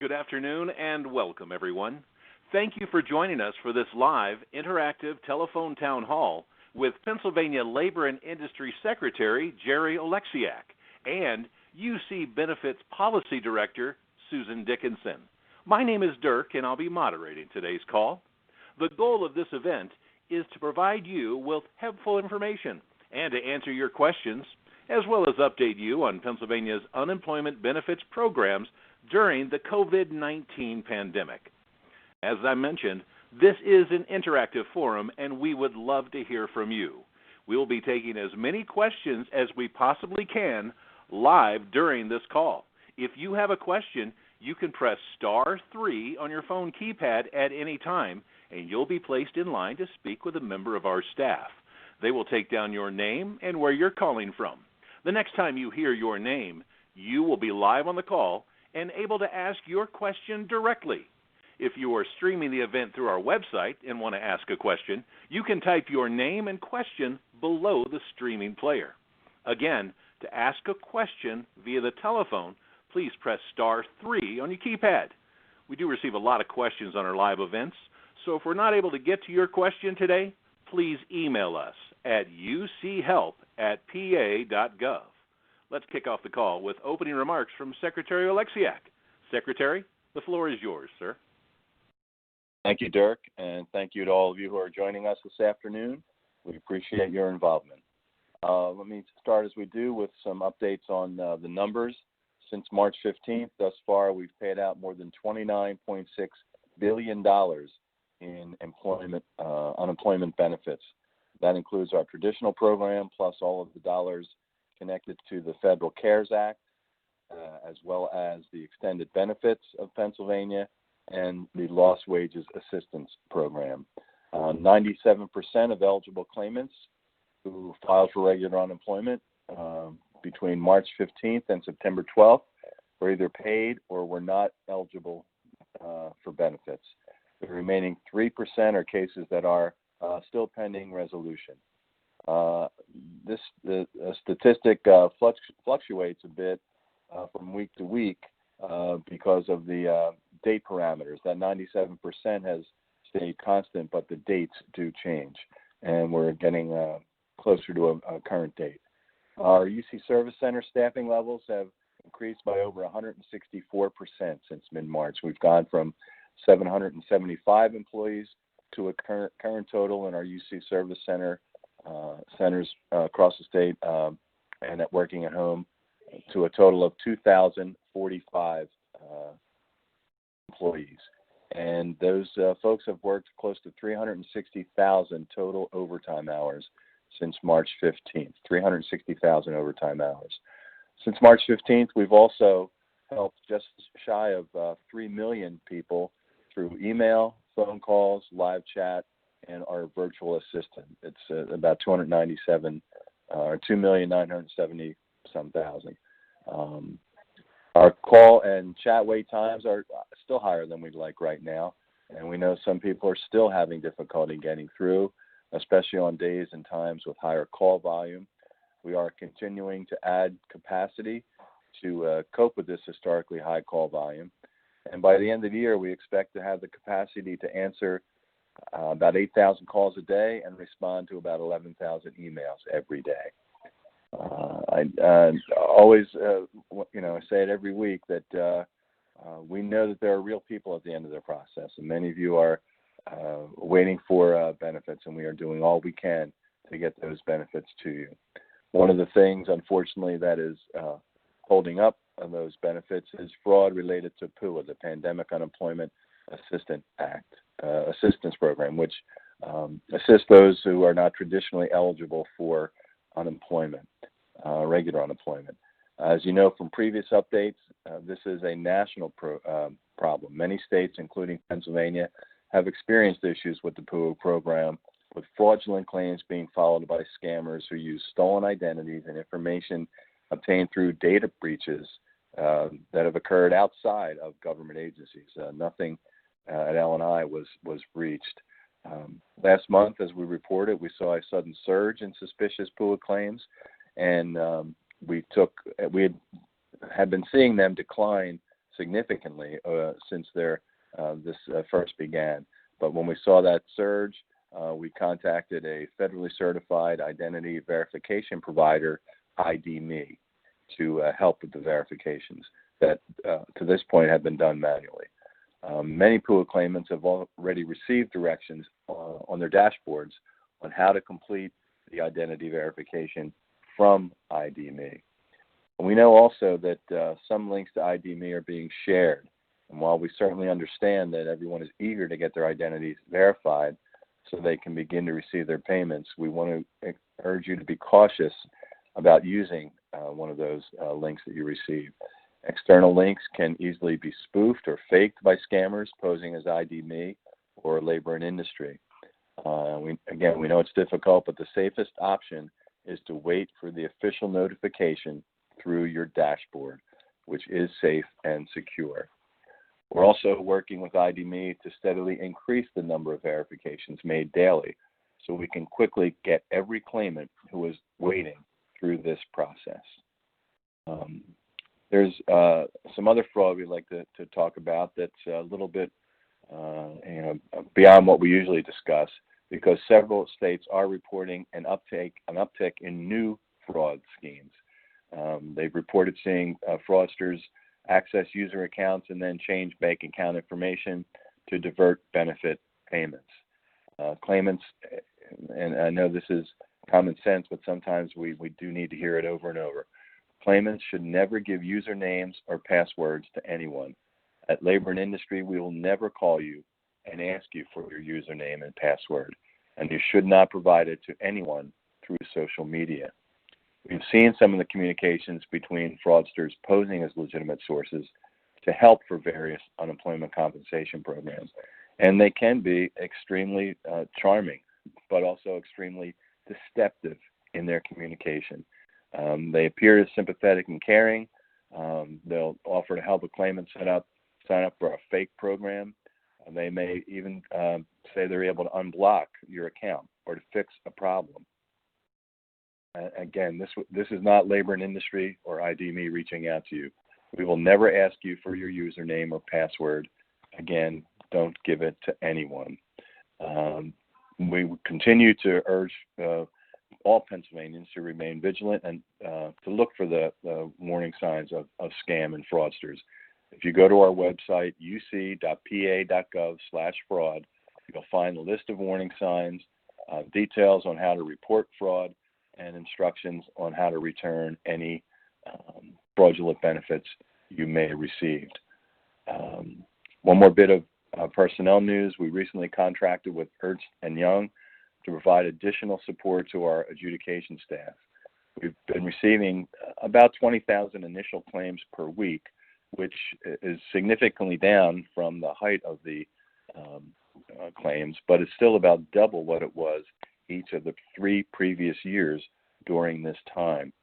Good afternoon and welcome, everyone. Thank you for joining us for this live, interactive telephone town hall with Pennsylvania Labor and Industry Secretary Jerry Oleksiak and UC Benefits Policy Director Susan Dickinson. My name is Dirk, and I'll be moderating today's call. The goal of this event is to provide you with helpful information and to answer your questions, as well as update you on Pennsylvania's unemployment benefits programs during the COVID-19 pandemic. As I mentioned, this is an interactive forum, and we would love to hear from you. We will be taking as many questions as we possibly can live during this call. If you have a question, you can press *3 on your phone keypad at any time, and you'll be placed in line to speak with a member of our staff. They will take down your name and where you're calling from. The next time you hear your name, you will be live on the call and able to ask your question directly. If you are streaming the event through our website and want to ask a question, you can type your name and question below the streaming player. Again, to ask a question via the telephone, please press *3 on your keypad. We do receive a lot of questions on our live events, so if we're not able to get to your question today, please email us at uchelp@pa.gov. Let's kick off the call with opening remarks from Secretary Oleksiak. Secretary, the floor is yours, sir. Thank you, Dirk, and thank you to all of you who are joining us this afternoon. We appreciate your involvement. Let me start, as we do, with some updates on the numbers. Since March 15th, thus far, we've paid out more than $29.6 billion in unemployment benefits. That includes our traditional program, plus all of the dollars connected to the Federal CARES Act, as well as the extended benefits of Pennsylvania and the Lost Wages Assistance Program. 97% of eligible claimants who filed for regular unemployment between March 15th and September 12th were either paid or were not eligible for benefits. The remaining 3% are cases that are still pending resolution. The statistic fluctuates a bit from week to week because of the date parameters. That 97% has stayed constant, but the dates do change, and we're getting closer to a current date. Our UC Service Center staffing levels have increased by over 164% since mid-March. We've gone from 775 employees to a current total in our UC Service centers across the state and at working at home to a total of 2,045 employees. And those folks have worked close to 360,000 total overtime hours since March 15th, 360,000 overtime hours. Since March 15th, we've also helped just shy of 3 million people through email, phone calls, live chat, and our virtual assistant. It's about 297 or 2,970,000. Our call and chat wait times are still higher than we'd like right now, and we know some people are still having difficulty getting through, especially on days and times with higher call volume. We are continuing to add capacity to cope with this historically high call volume, and by the end of the year, we expect to have the capacity to answer about 8,000 calls a day and respond to about 11,000 emails every day. I always, I say it every week that we know that there are real people at the end of the process, and many of you are waiting for benefits, and we are doing all we can to get those benefits to you. One of the things, unfortunately, that is holding up on those benefits is fraud related to PEUC, the Pandemic Unemployment Assistance Program, which assists those who are not traditionally eligible for unemployment, regular unemployment. As you know from previous updates, this is a national problem. Many states, including Pennsylvania, have experienced issues with the PEUC program, with fraudulent claims being followed by scammers who use stolen identities and information obtained through data breaches that have occurred outside of government agencies. Nothing at L&I was breached. Last month, as we reported, we saw a sudden surge in suspicious PEUC claims, and we had been seeing them decline significantly since this first began. But when we saw that surge, we contacted a federally certified identity verification provider, ID.me, to help with the verifications that to this point have been done manually. Many PEUC claimants have already received directions on their dashboards on how to complete the identity verification from ID.me. We know also that some links to ID.me are being shared. And while we certainly understand that everyone is eager to get their identities verified so they can begin to receive their payments, we want to urge you to be cautious about using one of those links that you receive. External links can easily be spoofed or faked by scammers posing as ID.me or Labor and Industry. We know it's difficult, but the safest option is to wait for the official notification through your dashboard, which is safe and secure. We're also working with ID.me to steadily increase the number of verifications made daily so we can quickly get every claimant who is waiting through this process. There's some other fraud we'd like to talk about that's a little bit beyond what we usually discuss, because several states are reporting an uptick in new fraud schemes. They've reported seeing fraudsters access user accounts and then change bank account information to divert benefit payments. Claimants, and I know this is common sense, but sometimes we do need to hear it over and over. Claimants should never give usernames or passwords to anyone. At Labor and Industry, we will never call you and ask you for your username and password, and you should not provide it to anyone through social media. We've seen some of the communications between fraudsters posing as legitimate sources to help for various unemployment compensation programs, and they can be extremely charming, but also extremely deceptive in their communication. They appear as sympathetic and caring. They'll offer to help a claimant sign up for a fake program. They may even say they're able to unblock your account or to fix a problem. Again, this is not Labor and Industry or ID.me reaching out to you. We will never ask you for your username or password. Again, don't give it to anyone. We continue to urge all Pennsylvanians to remain vigilant and to look for the warning signs of scam and fraudsters. If you go to our website, uc.pa.gov/fraud, you'll find a list of warning signs, details on how to report fraud, and instructions on how to return any fraudulent benefits you may have received. One more bit of personnel news. We recently contracted with Ernst & Young to provide additional support to our adjudication staff. We've been receiving about 20,000 initial claims per week, which is significantly down from the height of the claims, but it's still about double what it was each of the 3 previous years during this time.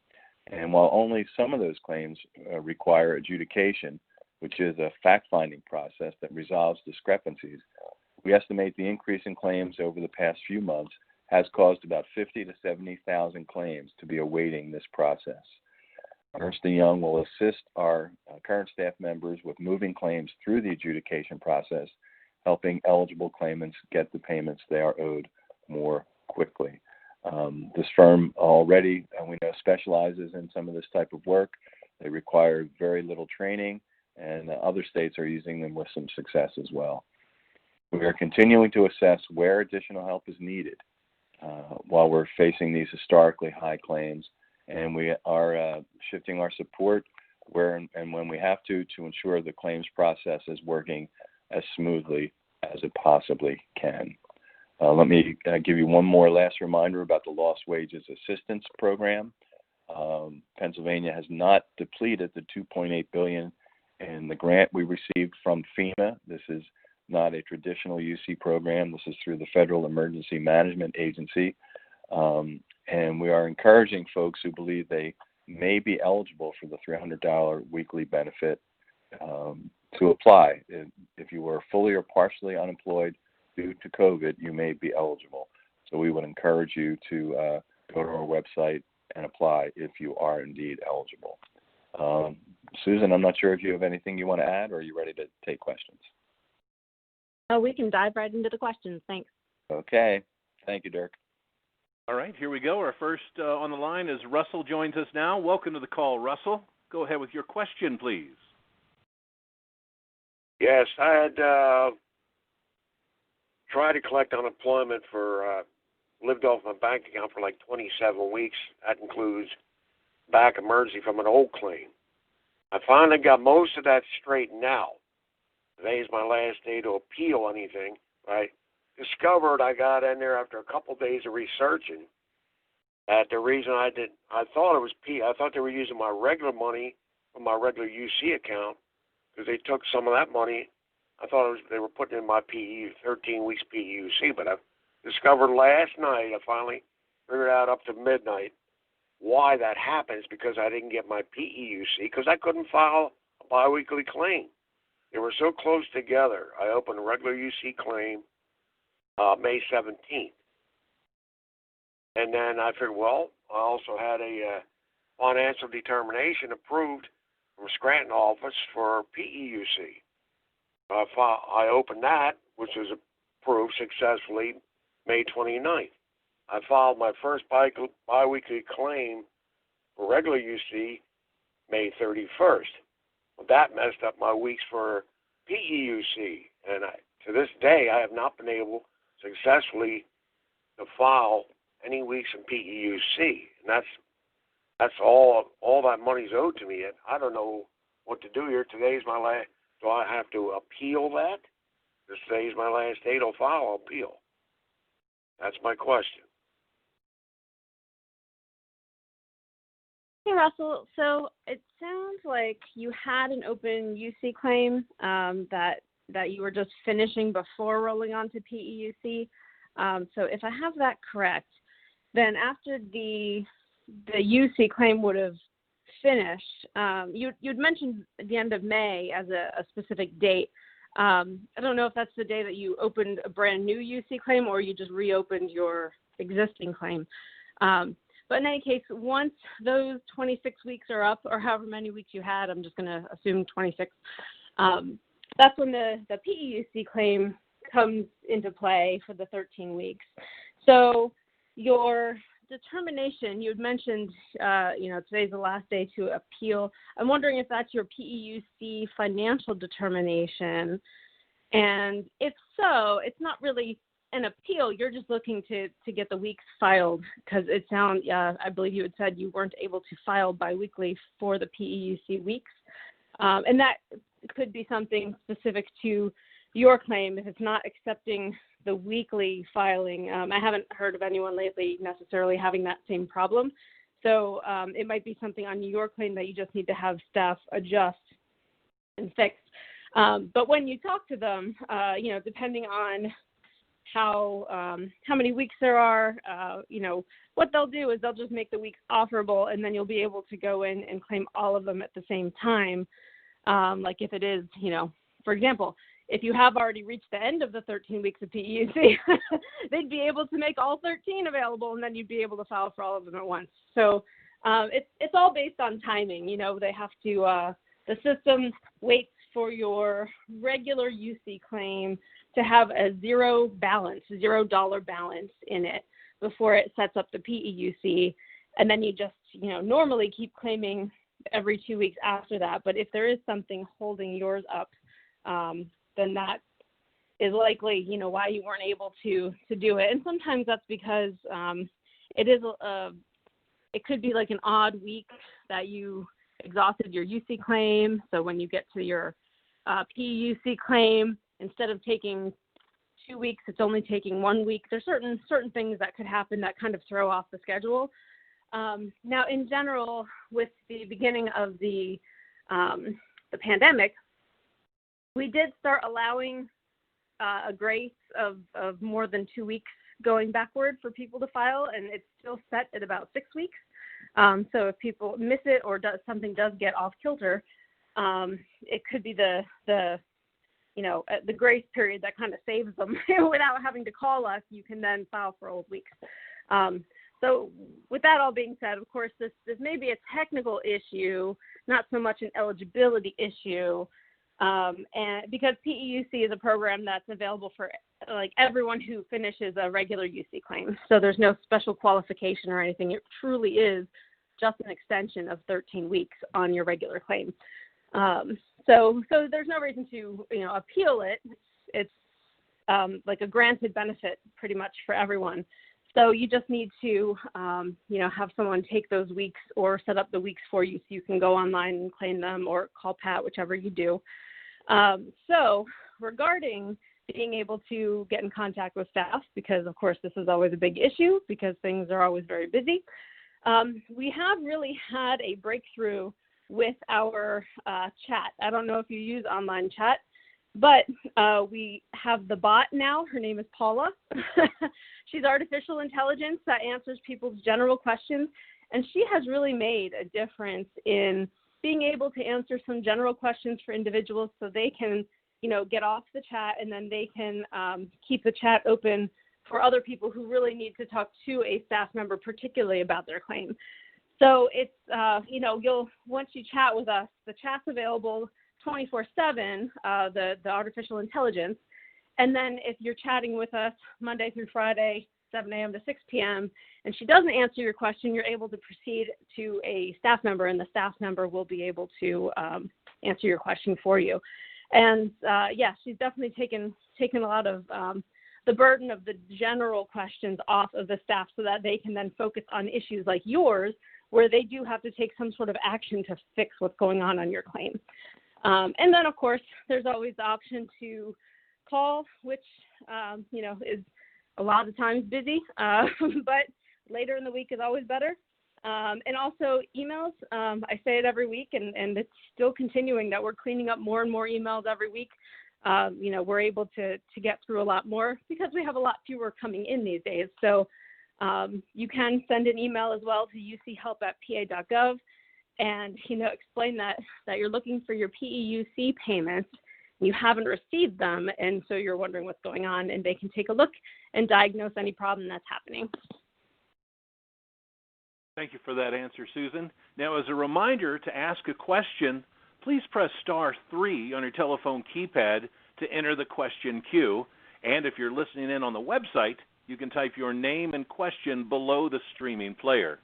And while only some of those claims require adjudication, which is a fact-finding process that resolves discrepancies, we estimate the increase in claims over the past few months has caused about 50,000 to 70,000 claims to be awaiting this process. Ernst & Young will assist our current staff members with moving claims through the adjudication process, helping eligible claimants get the payments they are owed more quickly. This firm already, we know, specializes in some of this type of work. They require very little training, and other states are using them with some success as well. We are continuing to assess where additional help is needed while we're facing these historically high claims, and we are shifting our support where and when we have to ensure the claims process is working as smoothly as it possibly can. Let me give you one more last reminder about the Lost Wages Assistance Program. Pennsylvania has not depleted the $2.8 billion in the grant we received from FEMA. This is not a traditional UC program. This is through the Federal Emergency Management Agency. And we are encouraging folks who believe they may be eligible for the $300 weekly benefit to apply. If you were fully or partially unemployed due to COVID, you may be eligible. So we would encourage you to go to our website and apply if you are indeed eligible. Susan, I'm not sure if you have anything you want to add, or are you ready to take questions? Oh, we can dive right into the questions. Thanks. Okay. Thank you, Dirk. All right, here we go. Our first on the line is Russell joins us now. Welcome to the call, Russell. Go ahead with your question, please. Yes, I had tried to collect unemployment for, lived off my bank account for like 27 weeks. That includes back emergency from an old claim. I finally got most of that straightened out. Today's my last day to appeal anything. I discovered I got in there after a couple of days of researching that the reason I thought it was I thought they were using my regular money from my regular UC account because they took some of that money. I thought they were putting in my 13 weeks PEUC, but I discovered last night, I finally figured out up to midnight why that happens, because I didn't get my PEUC because I couldn't file a biweekly claim. They were so close together. I opened a regular UC claim May 17th. And then I figured, well, I also had a financial determination approved from Scranton office for PEUC. I opened that, which was approved successfully May 29th. I filed my first biweekly claim for regular UC May 31st. Well, that messed up my weeks for PEUC, and to this day I have not been able successfully to file any weeks in PEUC, and that's all that money's owed to me. And I don't know what to do here. Today's my last. Do I have to appeal that? Today's my last day to file. I'll appeal. That's my question. Hey, Russell. So it sounds like you had an open UC claim that you were just finishing before rolling on to PEUC. So if I have that correct, then after the UC claim would have finished, you'd mentioned the end of May as a specific date. I don't know if that's the day that you opened a brand new UC claim or you just reopened your existing claim. But in any case, once those 26 weeks are up, or however many weeks you had, I'm just going to assume 26, that's when the PEUC claim comes into play for the 13 weeks. So your determination, you had mentioned, today's the last day to appeal. I'm wondering if that's your PEUC financial determination. And if so, it's not really an appeal. You're just looking to get the weeks filed, because it sounds, I believe you had said you weren't able to file biweekly for the PEUC weeks. And that could be something specific to your claim if it's not accepting the weekly filing. I haven't heard of anyone lately necessarily having that same problem. So it might be something on your claim that you just need to have staff adjust and fix. But when you talk to them, depending on how many weeks there are, what they'll do is they'll just make the weeks offerable, and then you'll be able to go in and claim all of them at the same time. Like if it is, for example, if you have already reached the end of the 13 weeks of PEUC, they'd be able to make all 13 available, and then you'd be able to file for all of them at once. So it's all based on timing. They have to, the system waits for your regular UC claim to have a $0 balance in it before it sets up the PEUC. And then you just, normally keep claiming every 2 weeks after that. But if there is something holding yours up, then that is likely, why you weren't able to do it. And sometimes that's because it could be like an odd week that you exhausted your UC claim. So when you get to your PEUC claim, instead of taking 2 weeks, it's only taking 1 week. There's certain things that could happen that kind of throw off the schedule. Now, in general, with the beginning of the pandemic, we did start allowing a grace of more than 2 weeks going backward for people to file, and it's still set at about 6 weeks. So if people miss it or something does get off kilter, it could be the grace period that kind of saves them without having to call us. You can then file for old weeks. So with that all being said, of course, this may be a technical issue, not so much an eligibility issue, and because PEUC is a program that's available for like everyone who finishes a regular UC claim. So there's no special qualification or anything. It truly is just an extension of 13 weeks on your regular claim. So there's no reason to, appeal it. It's like a granted benefit pretty much for everyone. So you just need to, have someone take those weeks or set up the weeks for you so you can go online and claim them or call Pat, whichever you do. So regarding being able to get in contact with staff, because of course this is always a big issue because things are always very busy, we have really had a breakthrough with our chat. I don't know if you use online chat, but we have the bot now. Her name is Paula. She's artificial intelligence that answers people's general questions, and she has really made a difference in being able to answer some general questions for individuals so they can, get off the chat and then they can keep the chat open for other people who really need to talk to a staff member, particularly about their claim. So it's, once you chat with us, the chat's available 24/7, the artificial intelligence. And then if you're chatting with us Monday through Friday, 7 a.m. to 6 p.m., and she doesn't answer your question, you're able to proceed to a staff member, and the staff member will be able to answer your question for you. And, she's definitely taken a lot of the burden of the general questions off of the staff so that they can then focus on issues like yours, where they do have to take some sort of action to fix what's going on your claim. And then, of course, there's always the option to call, which, is a lot of times busy, but later in the week is always better. And also emails. I say it every week, and it's still continuing that we're cleaning up more and more emails every week. We're able to get through a lot more because we have a lot fewer coming in these days. So you can send an email as well to uchelp@pa.gov and, explain that you're looking for your PEUC payments. You haven't received them, and so you're wondering what's going on, and they can take a look and diagnose any problem that's happening. Thank you for that answer, Susan. Now, as a reminder to ask a question, please press *3 on your telephone keypad to enter the question queue. And if you're listening in on the website, you can type your name and question below the streaming player.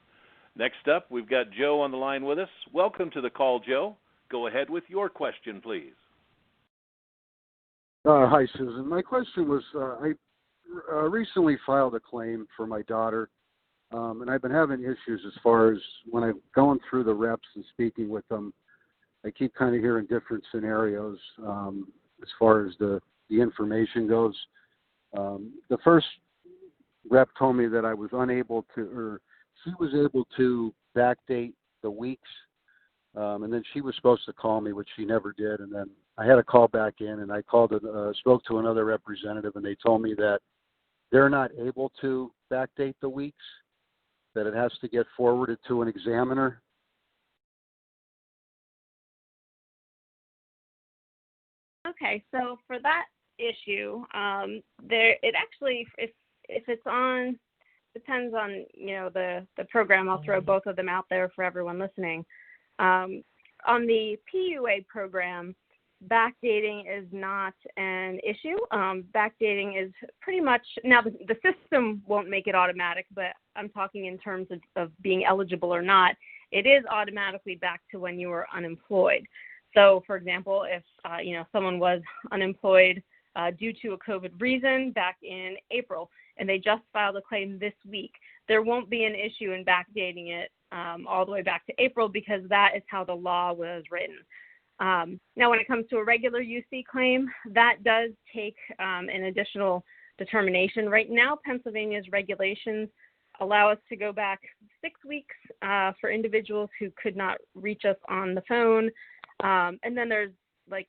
Next up, we've got Joe on the line with us. Welcome to the call, Joe. Go ahead with your question, please. Hi, Susan. My question was, I recently filed a claim for my daughter, and I've been having issues as far as when I'm going through the reps and speaking with them. I keep kind of hearing different scenarios as far as the information goes. The first rep told me that I was unable to, or she was able to backdate the weeks, and then she was supposed to call me, which she never did, and then I had a call back in, and I spoke to another representative, and they told me that they're not able to backdate the weeks, that it has to get forwarded to an examiner. Okay, so for that issue, it actually, if it's on, depends on, the program. I'll throw both of them out there for everyone listening. On the PUA program, backdating is not an issue. Backdating is pretty much, now the system won't make it automatic, but I'm talking in terms of being eligible or not. It is automatically back to when you were unemployed. So, for example, if, someone was unemployed due to a COVID reason back in April, and they just filed a claim this week, there won't be an issue in backdating it all the way back to April because that is how the law was written. Now, when it comes to a regular UC claim, that does take an additional determination. Right now, Pennsylvania's regulations allow us to go back 6 weeks for individuals who could not reach us on the phone. And then there's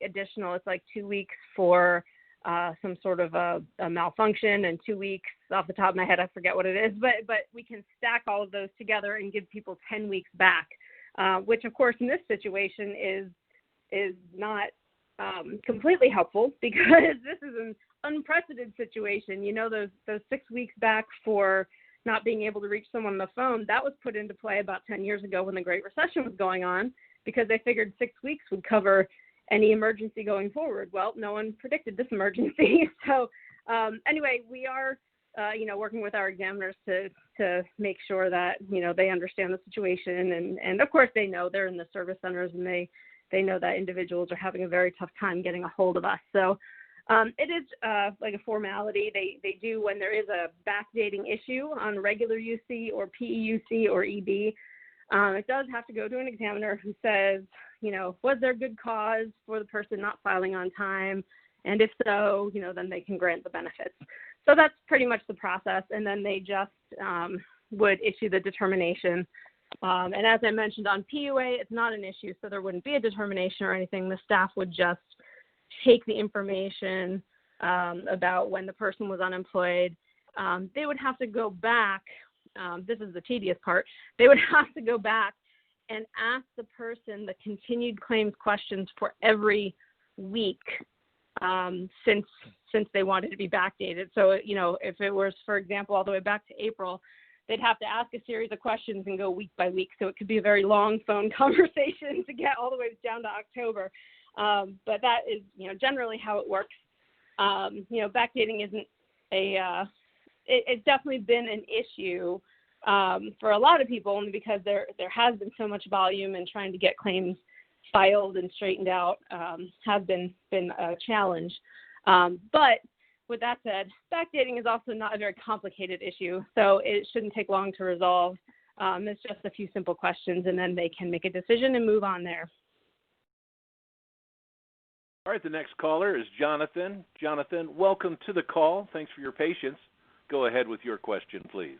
additional, it's 2 weeks for some sort of a malfunction, and 2 weeks off the top of my head, I forget what it is, but we can stack all of those together and give people 10 weeks back, which of course in this situation is not completely helpful because this is an unprecedented situation. Those 6 weeks back for not being able to reach someone on the phone, that was put into play about 10 years ago when the Great Recession was going on, because they figured 6 weeks would cover any emergency going forward. Well, no one predicted this emergency. So anyway, we are, working with our examiners to make sure that, they understand the situation. And of course, they know they're in the service centers, and they know that individuals are having a very tough time getting a hold of us. So it is like a formality. They do, when there is a backdating issue on regular UC or PEUC or EB, it does have to go to an examiner who says, was there good cause for the person not filing on time? And if so, then they can grant the benefits. So that's pretty much the process. And then they just would issue the determination. And as I mentioned on PUA, it's not an issue, so there wouldn't be a determination or anything. The staff would just take the information about when the person was unemployed. They would have to go back. This is the tedious part. They would have to go back and ask the person the continued claims questions for every week since they wanted to be backdated. So, if it was, for example, all the way back to April, they'd have to ask a series of questions and go week by week. So it could be a very long phone conversation to get all the way down to October. But that is, generally how it works. Backdating isn't it's definitely been an issue for a lot of people, only because there has been so much volume, and trying to get claims filed and straightened out has been a challenge. But with that said, backdating is also not a very complicated issue, so it shouldn't take long to resolve. It's just a few simple questions, and then they can make a decision and move on there. All right, the next caller is Jonathan. Jonathan, welcome to the call. Thanks for your patience. Go ahead with your question, please.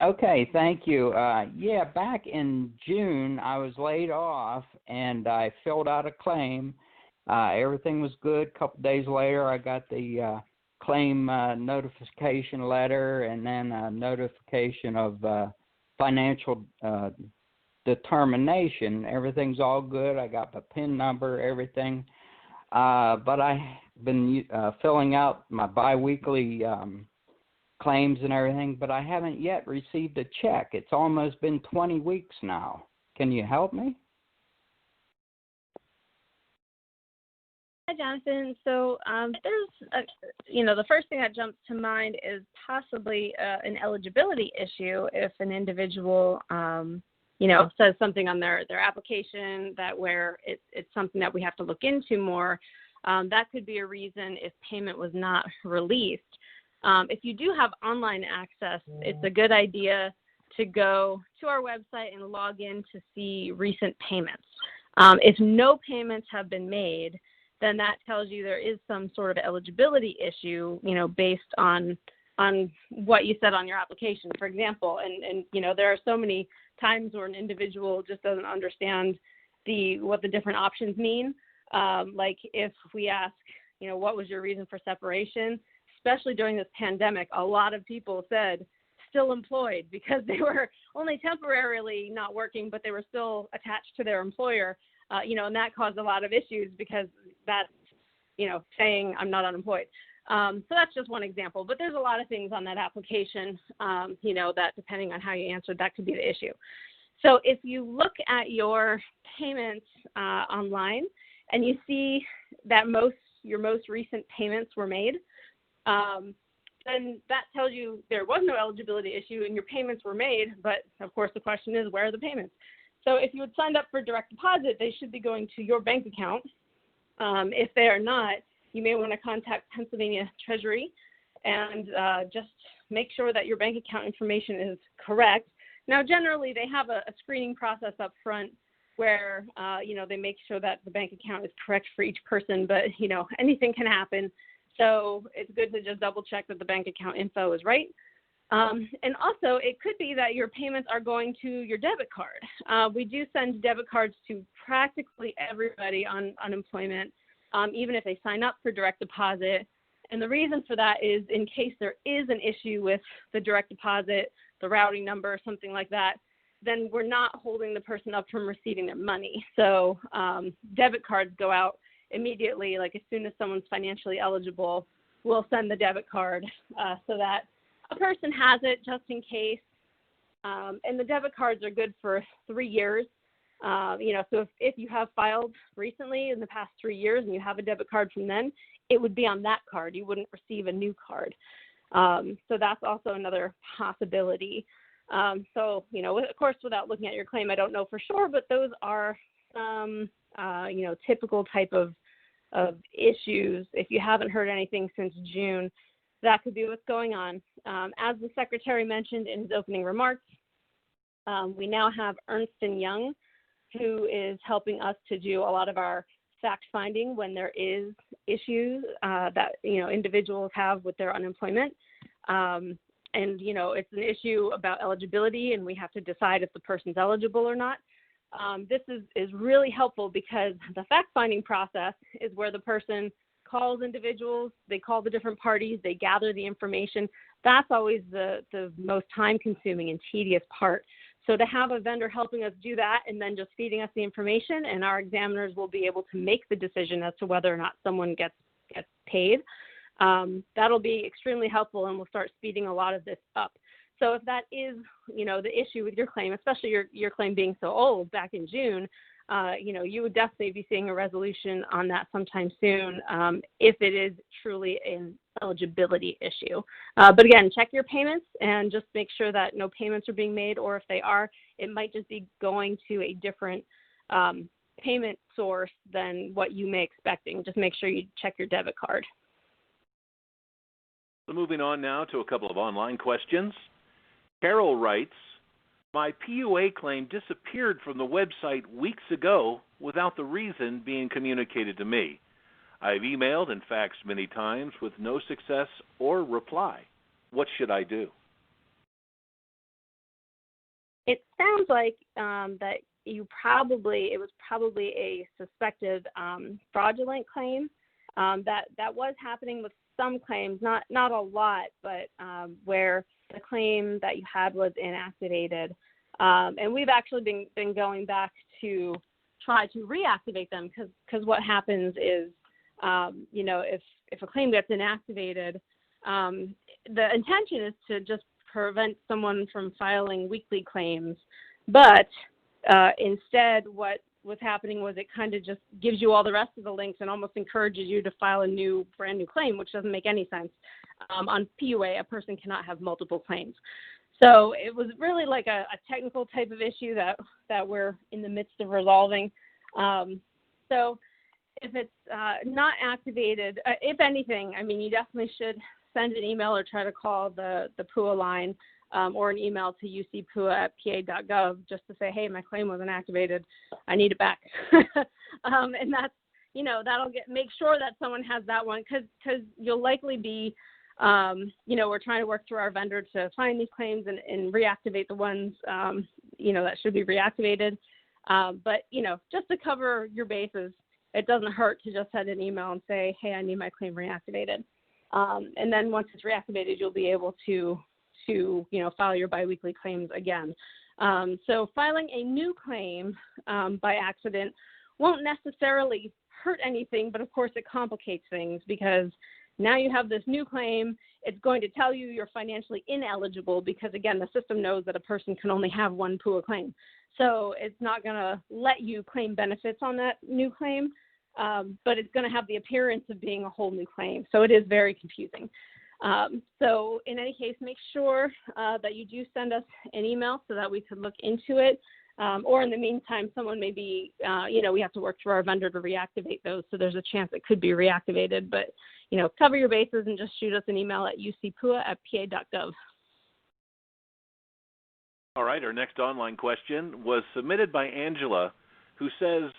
Okay, thank you. Back in June, I was laid off, and I filled out a claim. Everything was good. A couple days later, I got the claim notification letter, and then a notification of financial determination. Everything's all good. I got the PIN number, everything. But I've been filling out my biweekly claims and everything, but I haven't yet received a check. It's almost been 20 weeks now. Can you help me? Hi, Jonathan. So there's, the first thing that jumps to mind is possibly an eligibility issue if an individual, says something on their application that where it's something that we have to look into more. That could be a reason if payment was not released. If you do have online access, it's a good idea to go to our website and log in to see recent payments. If no payments have been made, then that tells you there is some sort of eligibility issue, based on what you said on your application, for example. And there are so many times where an individual just doesn't understand what the different options mean. Like if we ask, what was your reason for separation? Especially during this pandemic, a lot of people said still employed because they were only temporarily not working, but they were still attached to their employer, and that caused a lot of issues because that's, saying I'm not unemployed. So that's just one example, but there's a lot of things on that application, that depending on how you answered, that could be the issue. So if you look at your payments online and you see that your most recent payments were made, then that tells you there was no eligibility issue and your payments were made, but of course the question is, where are the payments? So if you had signed up for direct deposit, they should be going to your bank account. If they are not, you may want to contact Pennsylvania Treasury and just make sure that your bank account information is correct. Now, generally, they have a screening process up front where, they make sure that the bank account is correct for each person, but, anything can happen. So it's good to just double check that the bank account info is right. And also, it could be that your payments are going to your debit card. We do send debit cards to practically everybody on unemployment, even if they sign up for direct deposit. And the reason for that is in case there is an issue with the direct deposit, the routing number, something like that, then we're not holding the person up from receiving their money. So debit cards go out immediately, like as soon as someone's financially eligible, we'll send the debit card so that a person has it just in case. And the debit cards are good for 3 years. So if you have filed recently in the past 3 years and you have a debit card from then, it would be on that card. You wouldn't receive a new card. So that's also another possibility. Of course, without looking at your claim, I don't know for sure, but those are some, typical type of issues. If you haven't heard anything since June, that could be what's going on. As the Secretary mentioned in his opening remarks, we now have Ernst & Young, who is helping us to do a lot of our fact finding when there is issues that individuals have with their unemployment. It's an issue about eligibility, and we have to decide if the person's eligible or not. This is really helpful because the fact-finding process is where the person calls individuals, they call the different parties, they gather the information. That's always the most time-consuming and tedious part. So to have a vendor helping us do that and then just feeding us the information, and our examiners will be able to make the decision as to whether or not someone gets paid, that'll be extremely helpful, and we'll start speeding a lot of this up. So if that is, the issue with your claim, especially your claim being so old back in June, you would definitely be seeing a resolution on that sometime soon if it is truly an eligibility issue. But again, check your payments and just make sure that no payments are being made, or if they are, it might just be going to a different payment source than what you may expecting. Just make sure you check your debit card. So moving on now to a couple of online questions. Carol writes, my PUA claim disappeared from the website weeks ago without the reason being communicated to me. I've emailed and faxed many times with no success or reply. What should I do? It sounds like that it was probably a suspected fraudulent claim. That was happening with some claims, not a lot, but where the claim that you had was inactivated. And we've actually been going back to try to reactivate them because what happens is, if a claim gets inactivated, the intention is to just prevent someone from filing weekly claims. But instead, what was happening was it kind of just gives you all the rest of the links and almost encourages you to file a brand new claim, which doesn't make any sense. On PUA, a person cannot have multiple claims. So it was really like a technical type of issue that we're in the midst of resolving. So if it's not activated, if anything, you definitely should send an email or try to call the PUA line or an email to ucpua@pa.gov just to say, hey, my claim wasn't activated. I need it back. And that's, that'll make sure that someone has that one because you'll likely be, we're trying to work through our vendor to find these claims and reactivate the ones, that should be reactivated. But, just to cover your bases, it doesn't hurt to just send an email and say, hey, I need my claim reactivated. And then once it's reactivated, you'll be able to file your biweekly claims again. So filing a new claim by accident won't necessarily hurt anything, but of course it complicates things because now you have this new claim. It's going to tell you you're financially ineligible because, again, the system knows that a person can only have one PUA claim. So it's not going to let you claim benefits on that new claim, but it's going to have the appearance of being a whole new claim. So it is very confusing. So in any case, make sure that you do send us an email so that we can look into it. Or in the meantime, someone may be, we have to work through our vendor to reactivate those. So there's a chance it could be reactivated. But, cover your bases and just shoot us an email at ucpua@pa.gov. All right, our next online question was submitted by Angela, who says,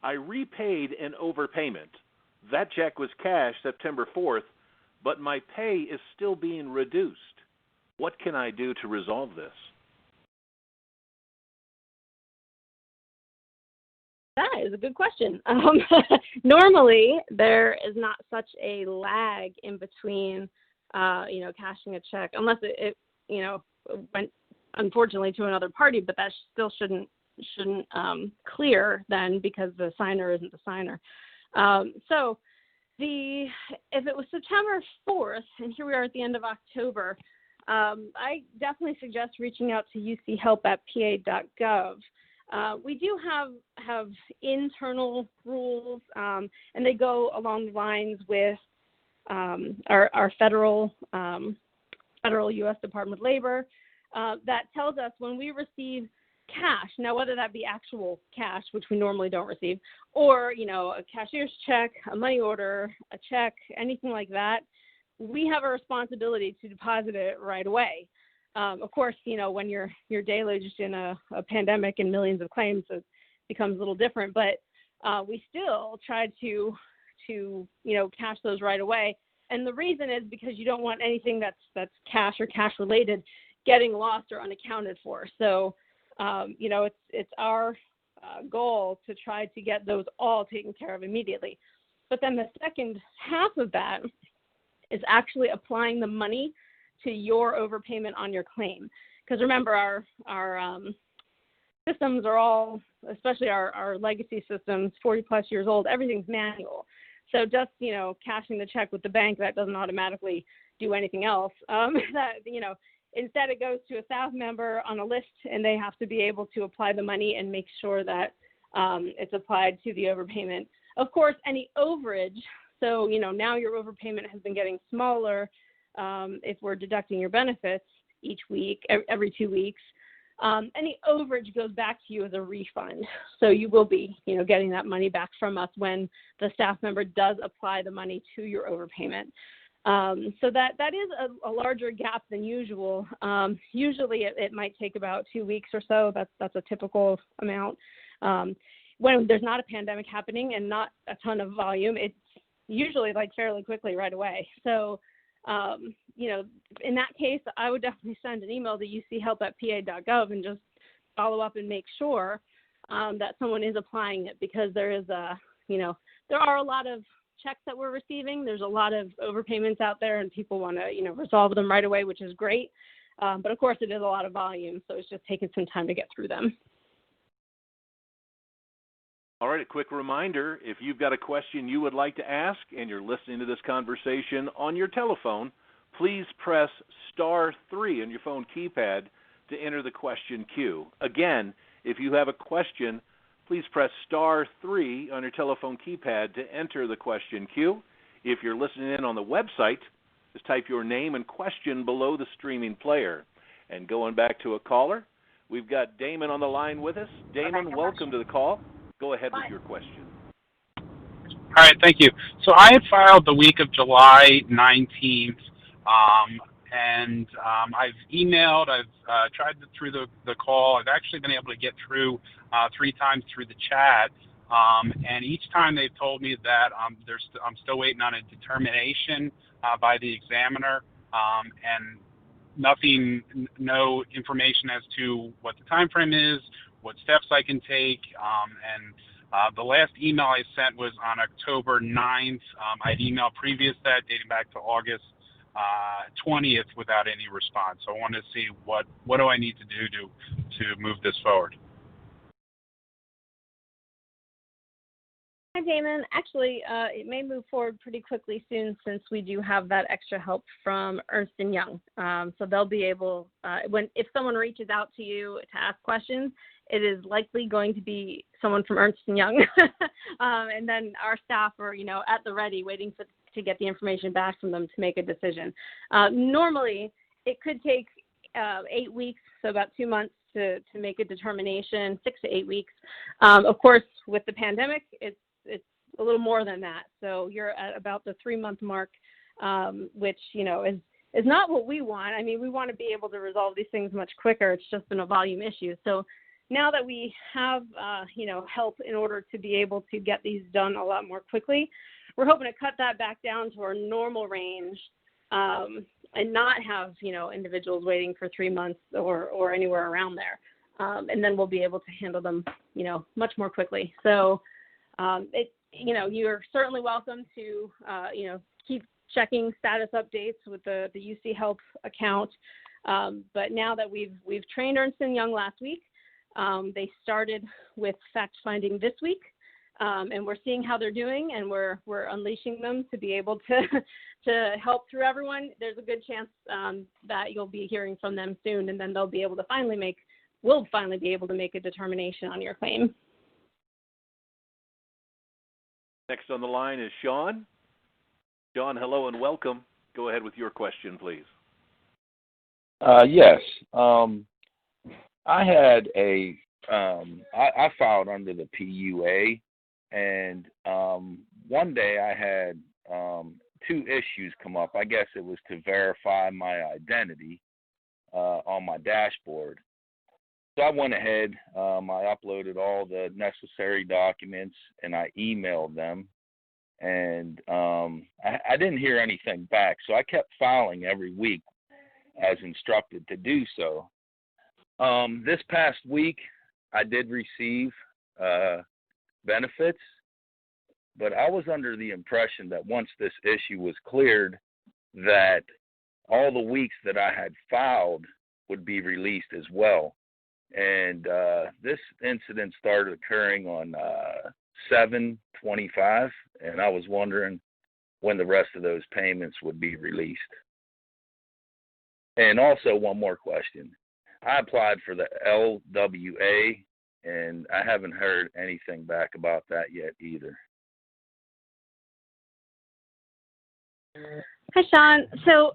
I repaid an overpayment. That check was cashed September 4th, but my pay is still being reduced. What can I do to resolve this? That is a good question. Normally, there is not such a lag in between, cashing a check, unless it went, unfortunately, to another party, but that still shouldn't clear then because the signer isn't the signer. So if it was September 4th, and here we are at the end of October, I definitely suggest reaching out to uchelp@pa.gov. We do have internal rules, and they go along the lines with our federal U.S. Department of Labor that tells us when we receive cash, now whether that be actual cash, which we normally don't receive, or a cashier's check, a money order, a check, anything like that, we have a responsibility to deposit it right away. Of course, when you're deluged in a pandemic and millions of claims, it becomes a little different. But we still try to cash those right away. And the reason is because you don't want anything that's cash or cash related getting lost or unaccounted for. So, it's our goal to try to get those all taken care of immediately. But then the second half of that is actually applying the money to your overpayment on your claim. Because remember, our systems are all, especially our legacy systems, 40 plus years old, everything's manual. So just, cashing the check with the bank, that doesn't automatically do anything else. Instead it goes to a staff member on a list, and they have to be able to apply the money and make sure that it's applied to the overpayment. Of course, any overage, so, now your overpayment has been getting smaller if we're deducting your benefits each week, every 2 weeks. Any overage goes back to you as a refund. So you will be, getting that money back from us when the staff member does apply the money to your overpayment. So that is a larger gap than usual. Usually it might take about 2 weeks or so. That's a typical amount. When there's not a pandemic happening and not a ton of volume, it's usually fairly quickly right away. So, in that case, I would definitely send an email to uchelp@pa.gov and just follow up and make sure that someone is applying it, because there is there are a lot of checks that we're receiving. There's a lot of overpayments out there, and people want to, resolve them right away, which is great. But of course, it is a lot of volume, so it's just taking some time to get through them. All right, a quick reminder, if you've got a question you would like to ask and you're listening to this conversation on your telephone, please press *3 on your phone keypad to enter the question queue. Again, if you have a question, please press *3 on your telephone keypad to enter the question queue. If you're listening in on the website, just type your name and question below the streaming player. And going back to a caller, we've got Damon on the line with us. Damon, welcome to the call. Go ahead with your question. All right, thank you. So I had filed the week of July 19th, and I've emailed, I've tried through the call. I've actually been able to get through 3 times through the chat, and each time they've told me that I'm still waiting on a determination by the examiner, and no information as to what the time frame is, what steps I can take, and the last email I sent was on October 9th. I'd emailed previous that dating back to August 20th without any response. So I wanted to see what do I need to do to move this forward. Hi, Damon. Actually, it may move forward pretty quickly soon, since we do have that extra help from Ernst & Young. So they'll be able, if someone reaches out to you to ask questions, it is likely going to be someone from Ernst & Young. And then our staff are, at the ready, waiting to get the information back from them to make a decision. Normally, it could take 8 weeks, so about 2 months to make a determination, 6 to 8 weeks. Of course, with the pandemic, it's a little more than that. So you're at about the 3-month mark, which, is not what we want. I mean, we want to be able to resolve these things much quicker. It's just been a volume issue. So now that we have, help in order to be able to get these done a lot more quickly, we're hoping to cut that back down to our normal range, and not have, individuals waiting for 3 months or anywhere around there. And then we'll be able to handle them, much more quickly. So, you're certainly welcome to, keep checking status updates with the UC Help account. But now that we've trained Ernst & Young last week, they started with fact finding this week. and we're seeing how they're doing, and we're unleashing them to be able to help through everyone. There's a good chance that you'll be hearing from them soon, and then they'll be able to we'll finally be able to make a determination on your claim. Next on the line is Sean. Sean, hello and welcome. Go ahead with your question, please. Yes. I had I filed under the PUA, and one day I had two issues come up. I guess it was to verify my identity on my dashboard. So I went ahead, I uploaded all the necessary documents, and I emailed them. And I didn't hear anything back, so I kept filing every week as instructed to do so. This past week, I did receive benefits, but I was under the impression that once this issue was cleared, that all the weeks that I had filed would be released as well. And this incident started occurring on 7/25, and I was wondering when the rest of those payments would be released. And also one more question. I applied for the LWA, and I haven't heard anything back about that yet either. Hi, Sean. So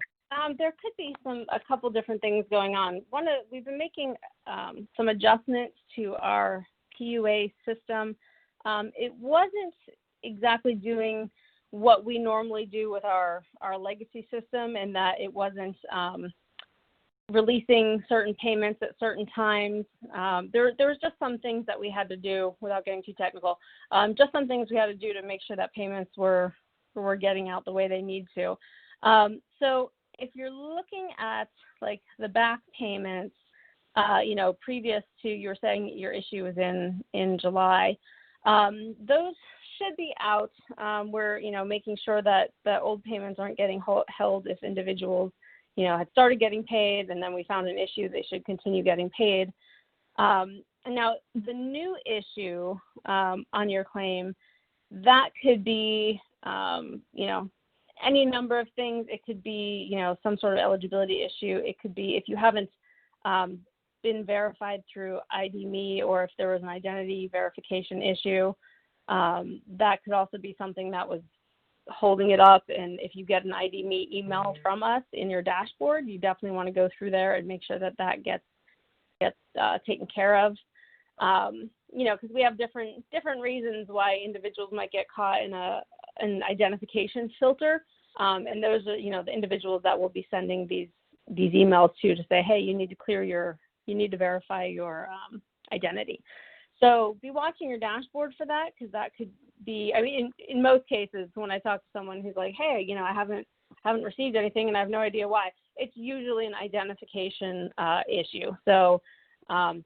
there could be a couple different things going on. We've been making some adjustments to our PUA system. It wasn't exactly doing what we normally do with our legacy system, in that it wasn't releasing certain payments at certain times. There was just some things that we had to do, without getting too technical, just some things we had to do to make sure that payments were getting out the way they need to. So if you're looking at like the back payments, previous to, you're saying your issue was in July, those should be out. We're, making sure that the old payments aren't getting held if individuals, had started getting paid and then we found an issue, they should continue getting paid. Now, the new issue on your claim, that could be, any number of things. It could be, some sort of eligibility issue. It could be if you haven't been verified through ID.me, or if there was an identity verification issue. That could also be something that was holding it up. And if you get an ID.me email from us in your dashboard, you definitely want to go through there and make sure that gets taken care of. Because we have different reasons why individuals might get caught in an identification filter, and those are the individuals that will be sending these emails to say, hey, you need to verify your identity. So be watching your dashboard for that, because that could be, in most cases, when I talk to someone who's like, hey, I haven't received anything and I have no idea why, it's usually an identification issue. So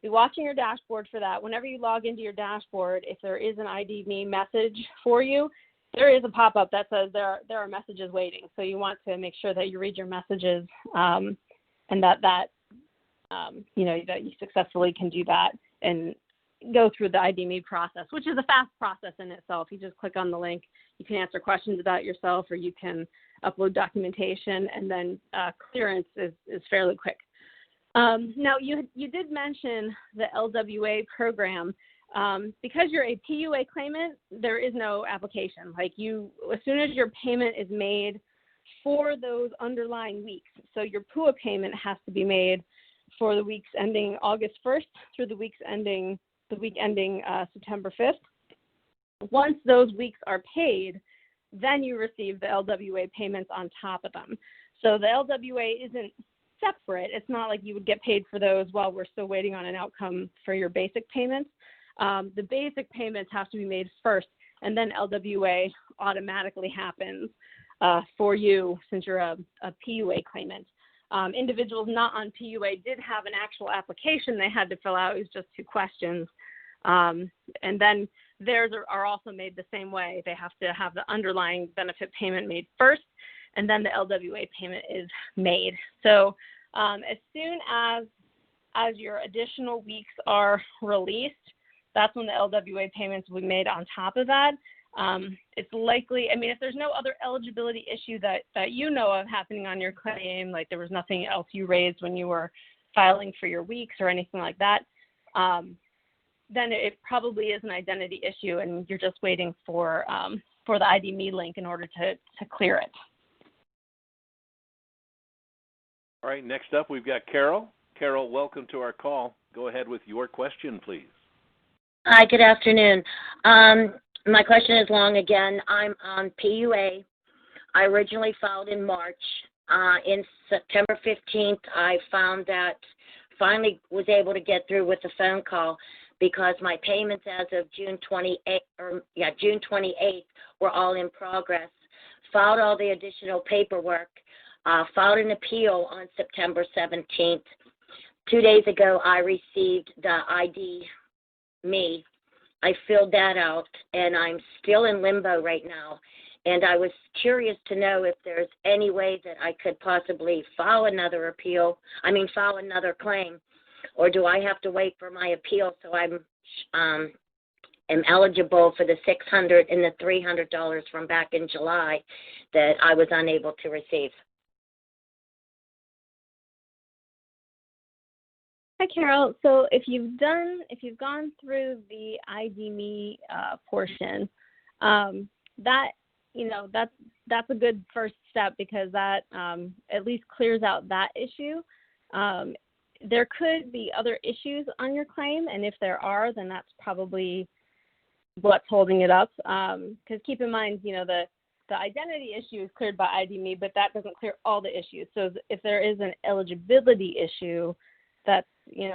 be watching your dashboard for that. Whenever you log into your dashboard, if there is an ID.me message for you, there is a pop-up that says there are messages waiting. So you want to make sure that you read your messages and that you successfully can do that and go through the ID.me process, which is a fast process in itself. You just click on the link. You can answer questions about yourself, or you can upload documentation, and then clearance is fairly quick. Now, you did mention the LWA program. Because you're a PUA claimant, there is no application. As soon as your payment is made for those underlying weeks, so your PUA payment has to be made for the weeks ending August 1st through the week ending September 5th. Once those weeks are paid, then you receive the LWA payments on top of them. So the LWA isn't separate. It's not like you would get paid for those while we're still waiting on an outcome for your basic payments. The basic payments have to be made first, and then LWA automatically happens for you, since you're a PUA claimant. Individuals not on PUA did have an actual application they had to fill out. It was just 2 questions. And then theirs are also made the same way. They have to have the underlying benefit payment made first, and then the LWA payment is made. So as soon as your additional weeks are released, that's when the LWA payments will be made on top of that. It's likely, I mean, if there's no other eligibility issue that you know of happening on your claim, like there was nothing else you raised when you were filing for your weeks or anything like that, then it probably is an identity issue, and you're just waiting for the ID.me link in order to clear it. All right, next up we've got Carol. Carol, welcome to our call. Go ahead with your question, please. Hi, good afternoon. My question is long again. I'm on PUA. I originally filed in March. In September 15th, I found that finally was able to get through with the phone call because my payments as of June 28th were all in progress. Filed all the additional paperwork. Filed an appeal on September 17th. 2 days ago, I received the ID.me. I filled that out, and I'm still in limbo right now. And I was curious to know if there's any way that I could possibly file another claim, or do I have to wait for my appeal so I'm am eligible for the $600 and the $300 from back in July that I was unable to receive? Hi, Carol. So if you've gone through the ID.me portion, that's a good first step because that at least clears out that issue. There could be other issues on your claim, and if there are, then that's probably what's holding it up. Because keep in mind, the identity issue is cleared by ID.me, but that doesn't clear all the issues. So if there is an eligibility issue, that's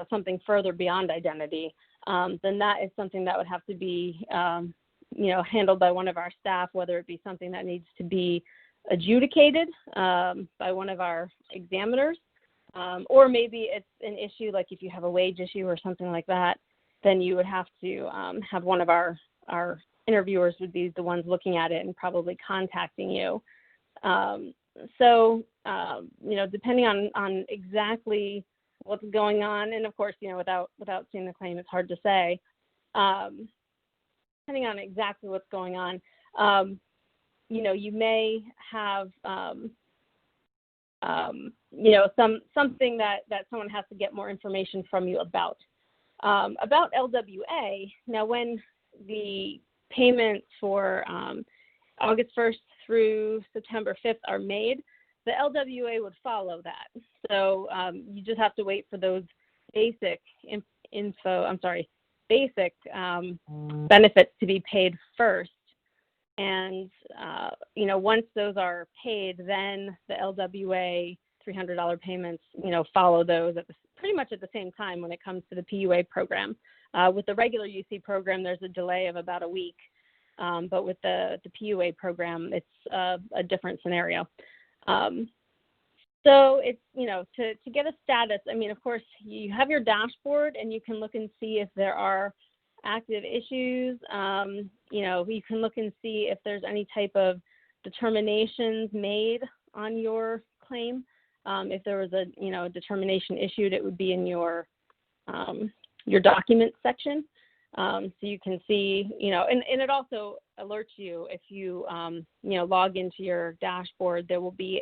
something further beyond identity, then that is something that would have to be handled by one of our staff, whether it be something that needs to be adjudicated by one of our examiners, or maybe it's an issue like if you have a wage issue or something like that, then you would have to have one of our interviewers would be the ones looking at it and probably contacting you. Depending on exactly what's going on, and of course, without seeing the claim, it's hard to say. Depending on exactly what's going on, you may have, something that someone has to get more information from you about. About LWA, now when the payments for August 1st through September 5th are made, the LWA would follow that. So you just have to wait for those basic benefits to be paid first. And, once those are paid, then the LWA $300 payments, follow those pretty much at the same time when it comes to the PUA program. With the regular UC program, there's a delay of about a week. But with the PUA program, it's a different scenario. So it's, to get a status, of course, you have your dashboard and you can look and see if there are active issues. You can look and see if there's any type of determinations made on your claim. If there was a determination issued, it would be in your documents section. So you can see, and it also alerts you if you, log into your dashboard, there will be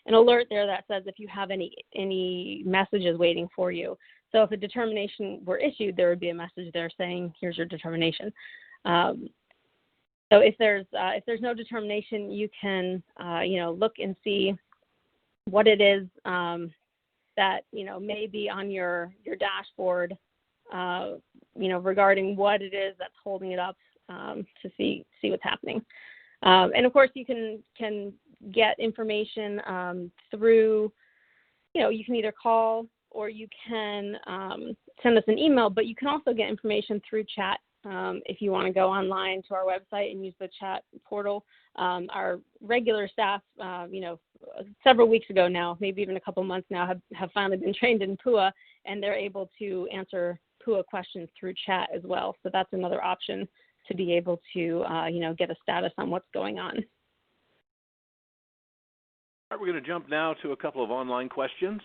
an alert there that says if you have any messages waiting for you. So if a determination were issued, there would be a message there saying, here's your determination. So if there's no determination, you can, look and see what it is that, may be on your dashboard, regarding what it is that's holding it up to see what's happening. And of course, you can get information through, you can either call or you can send us an email, but you can also get information through chat if you want to go online to our website and use the chat portal. Our regular staff, several weeks ago now, maybe even a couple months now, have finally been trained in PUA, and they're able to answer PUA questions through chat as well. So that's another option to be able to, get a status on what's going on. All right, we're going to jump now to a couple of online questions.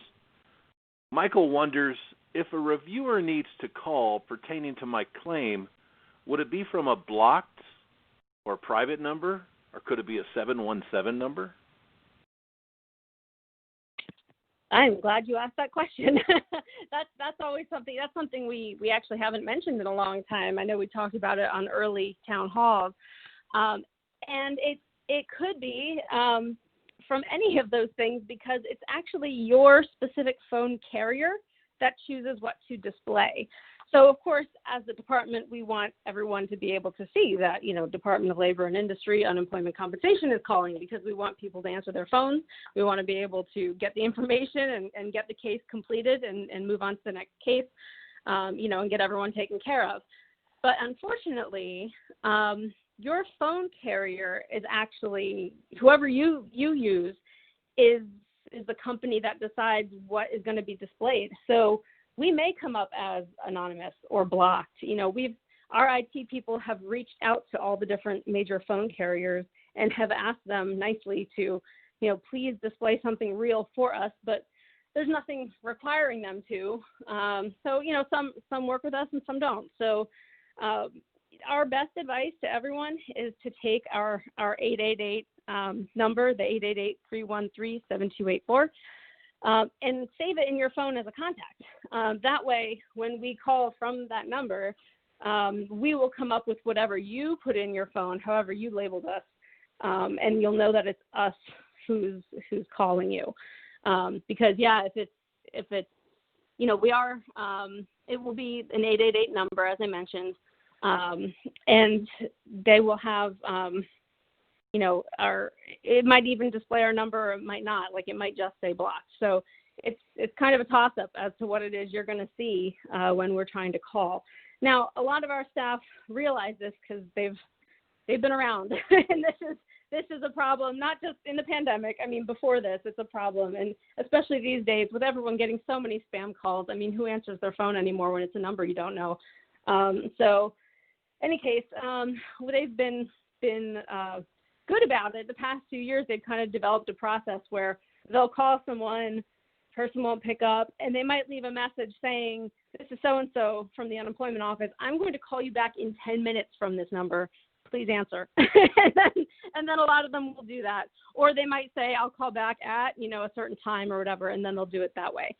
Michael wonders, if a reviewer needs to call pertaining to my claim, would it be from a blocked or private number, or could it be a 717 number? I'm glad you asked that question. That's always something. That's something we actually haven't mentioned in a long time. I know we talked about it on early town halls, and it could be from any of those things because it's actually your specific phone carrier that chooses what to display. So, of course, as the department, we want everyone to be able to see that, Department of Labor and Industry Unemployment Compensation is calling because we want people to answer their phones. We want to be able to get the information and get the case completed and move on to the next case, and get everyone taken care of. But unfortunately, your phone carrier is actually, whoever you use is the company that decides what is going to be displayed. So we may come up as anonymous or blocked. Our IT people have reached out to all the different major phone carriers and have asked them nicely to, please display something real for us, but there's nothing requiring them to. So some work with us and some don't. So our best advice to everyone is to take our 888 number, the 888-313-7284, and save it in your phone as a contact. That way, when we call from that number, we will come up with whatever you put in your phone, however you labeled us, and you'll know that it's us who's calling you. Because if it's we are, it will be an 888 number, as I mentioned, and they will have it might even display our number or it might not, like it might just say blocked. So it's kind of a toss-up as to what it is you're going to see when we're trying to call. Now, a lot of our staff realize this because they've been around, and this is a problem, not just in the pandemic. I mean, before this, it's a problem, and especially these days with everyone getting so many spam calls. I mean, who answers their phone anymore when it's a number you don't know? So, any case, they've been good about it. The past 2 years, they've kind of developed a process where they'll call someone, person won't pick up, and they might leave a message saying, this is so-and-so from the unemployment office. I'm going to call you back in 10 minutes from this number. Please answer. and then a lot of them will do that. Or they might say, I'll call back at, a certain time or whatever, and then they'll do it that way.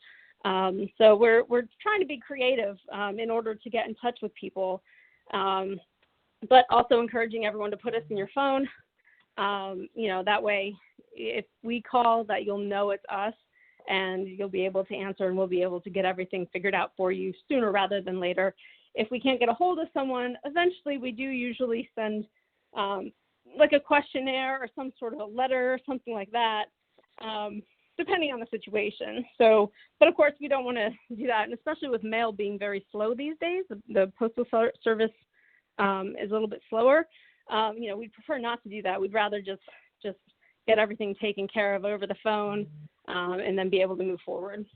So we're trying to be creative in order to get in touch with people, but also encouraging everyone to put us in your phone. That way, if we call, that you'll know it's us, and you'll be able to answer, and we'll be able to get everything figured out for you sooner rather than later. If we can't get a hold of someone, eventually we do usually send like a questionnaire or some sort of a letter or something like that, depending on the situation. So, but of course, we don't want to do that, and especially with mail being very slow these days, the Postal Service is a little bit slower. We'd prefer not to do that. We'd rather just get everything taken care of over the phone and then be able to move forward.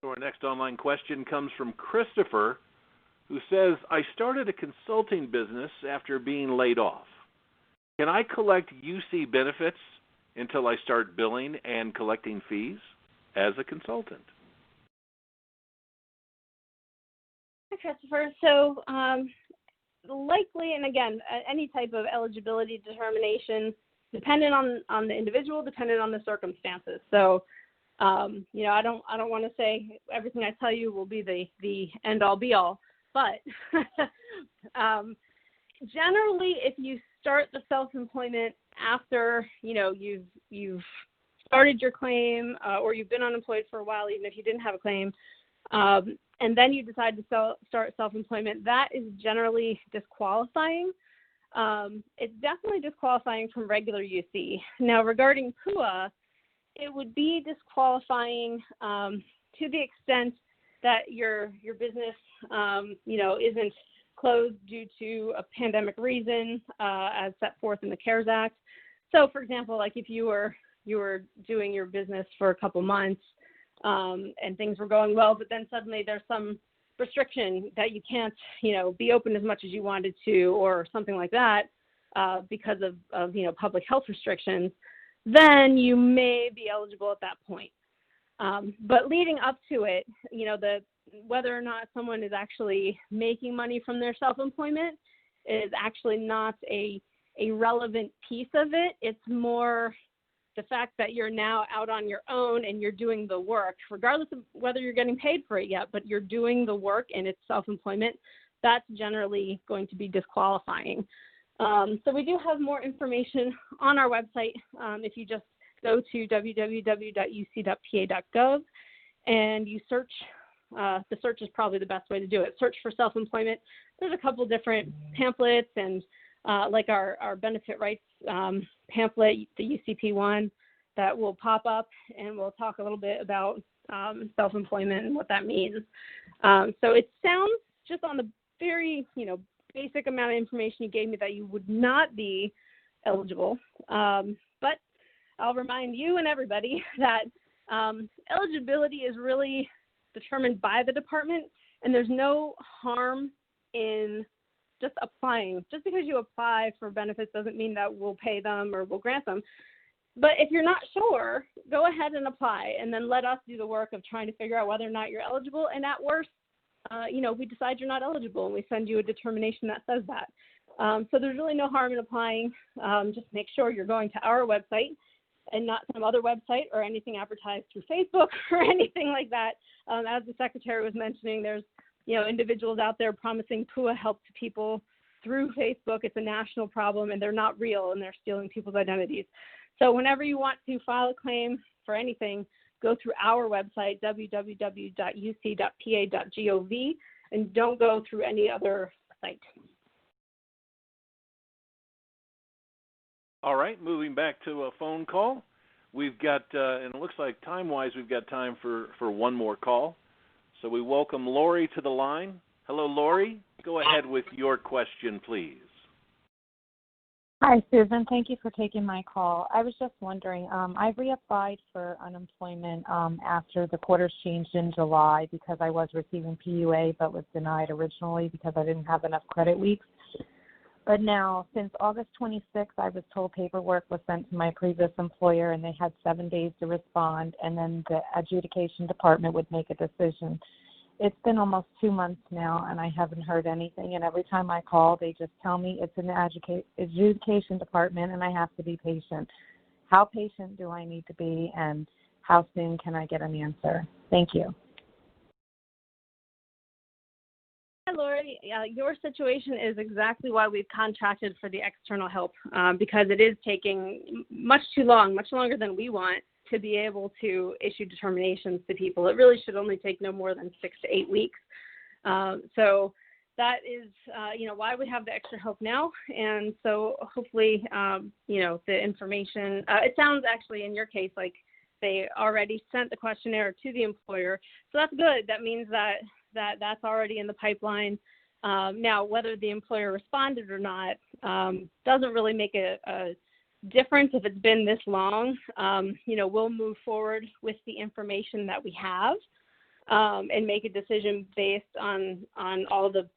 So our next online question comes from Christopher, who says, I started a consulting business after being laid off. Can I collect UC benefits until I start billing and collecting fees as a consultant? Hi, Christopher. So likely, and again, any type of eligibility determination, dependent on the individual, dependent on the circumstances. So, I don't want to say everything I tell you will be the end all be all, but generally, if you start the self-employment after you've started your claim or you've been unemployed for a while, even if you didn't have a claim, and then you decide to start self-employment, that is generally disqualifying. It's definitely disqualifying from regular UC. Now, regarding PEUC, it would be disqualifying to the extent that your business, isn't closed due to a pandemic reason, as set forth in the CARES Act. So, for example, like if you were doing your business for a couple months and things were going well, but then suddenly there's some restriction that you can't, be open as much as you wanted to, or something like that, because of public health restrictions, then you may be eligible at that point. But leading up to it, whether or not someone is actually making money from their self-employment is actually not a relevant piece of it. It's more the fact that you're now out on your own and you're doing the work, regardless of whether you're getting paid for it yet, but you're doing the work and it's self-employment. That's generally going to be disqualifying. So we do have more information on our website. If you just go to www.uc.pa.gov and you search, the search is probably the best way to do it. Search for self-employment. There's a couple different pamphlets and like our benefit rights pamphlet, the UCP one, that will pop up, and we'll talk a little bit about self-employment and what that means. So it sounds just on the very, basic amount of information you gave me that you would not be eligible. But I'll remind you and everybody that eligibility is really determined by the department, and there's no harm in just applying. Just because you apply for benefits doesn't mean that we'll pay them or we'll grant them. But if you're not sure, go ahead and apply, and then let us do the work of trying to figure out whether or not you're eligible. And at worst, we decide you're not eligible, and we send you a determination that says that. So there's really no harm in applying. Just make sure you're going to our website and not some other website or anything advertised through Facebook or anything like that. As the secretary was mentioning, there's individuals out there promising PEUC help to people through Facebook. It's a national problem, and they're not real, and they're stealing people's identities. So whenever you want to file a claim for anything, go through our website, www.uc.pa.gov, and don't go through any other site. All right, moving back to a phone call. We've got, and it looks like time-wise, we've got time for one more call. So we welcome Lori to the line. Hello, Lori. Go ahead with your question, please. Hi, Susan. Thank you for taking my call. I was just wondering, I reapplied for unemployment after the quarters changed in July because I was receiving PUA but was denied originally because I didn't have enough credit weeks. But now, since August 26th, I was told paperwork was sent to my previous employer and they had 7 days to respond, and then the adjudication department would make a decision. It's been almost 2 months now, and I haven't heard anything. And every time I call, they just tell me it's an adjudication department, and I have to be patient. How patient do I need to be, and how soon can I get an answer? Thank you. Hi, Lori. Your situation is exactly why we've contracted for the external help, because it is taking much too long, much longer than we want, to be able to issue determinations to people. It really should only take no more than 6 to 8 weeks. So that is, why we have the extra help now. And so hopefully, the information, it sounds actually in your case like they already sent the questionnaire to the employer. So that's good. That means that's already in the pipeline. Now, whether the employer responded or not doesn't really make a difference if it's been this long. We'll move forward with the information that we have and make a decision based on all the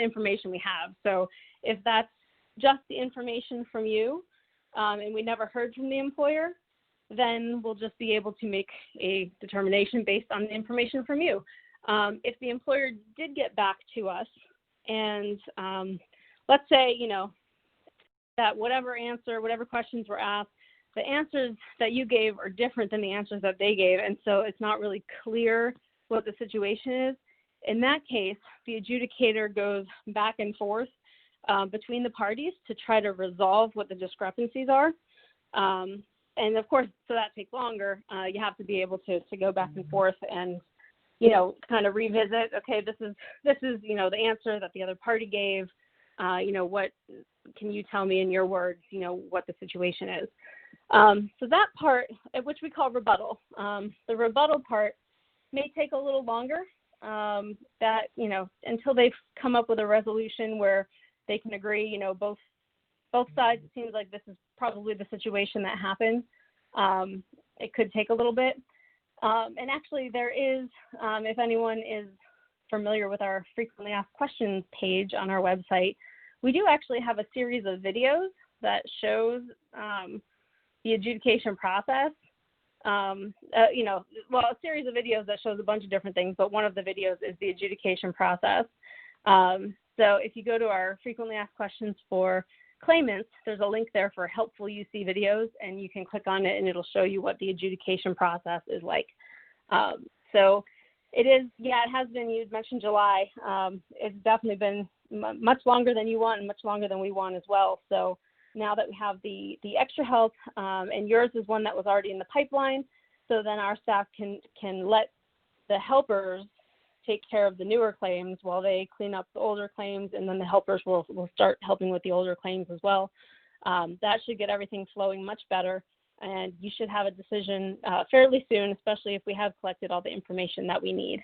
information we have. So if that's just the information from you and we never heard from the employer, then we'll just be able to make a determination based on the information from you. If the employer did get back to us and let's say, that whatever questions were asked, the answers that you gave are different than the answers that they gave, and so it's not really clear what the situation is. In that case, the adjudicator goes back and forth between the parties to try to resolve what the discrepancies are. And of course, so that takes longer. You have to be able to go back and forth and, kind of revisit, okay, this is, the answer that the other party gave. What can you tell me in your words, what the situation is? So that part, which we call rebuttal, the rebuttal part may take a little longer, until they've come up with a resolution where they can agree, both sides. It seems like this is probably the situation that happened. It could take a little bit. And actually there is, if anyone is familiar with our frequently asked questions page on our website, we do actually have a series of videos that shows the adjudication process. a series of videos that shows a bunch of different things, but one of the videos is the adjudication process. So if you go to our frequently asked questions for claimants, there's a link there for helpful UC videos, and you can click on it and it'll show you what the adjudication process is like. So it is, it has been, you mentioned July. It's definitely been much longer than you want and much longer than we want as well. So now that we have the extra help, and yours is one that was already in the pipeline, so then our staff can let the helpers take care of the newer claims while they clean up the older claims, and then the helpers will start helping with the older claims as well. That should get everything flowing much better, and you should have a decision fairly soon, especially if we have collected all the information that we need.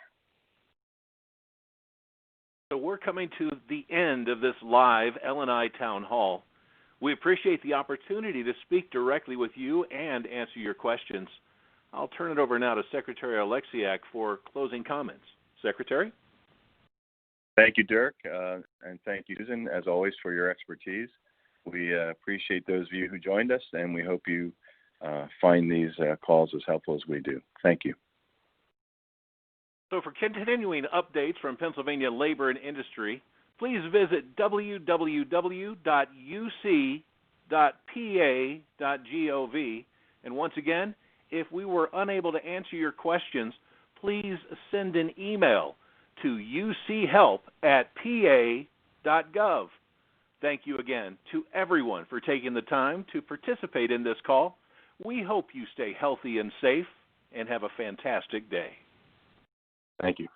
So we're coming to the end of this live L&I Town Hall. We appreciate the opportunity to speak directly with you and answer your questions. I'll turn it over now to Secretary Oleksiak for closing comments. Secretary? Thank you, Dirk, and thank you, Susan, as always, for your expertise. We appreciate those of you who joined us, and we hope you find these calls as helpful as we do. Thank you. So for continuing updates from Pennsylvania Labor and Industry, please visit www.uc.pa.gov. And once again, if we were unable to answer your questions, please send an email to uchelp@pa.gov. Thank you again to everyone for taking the time to participate in this call. We hope you stay healthy and safe and have a fantastic day. Thank you.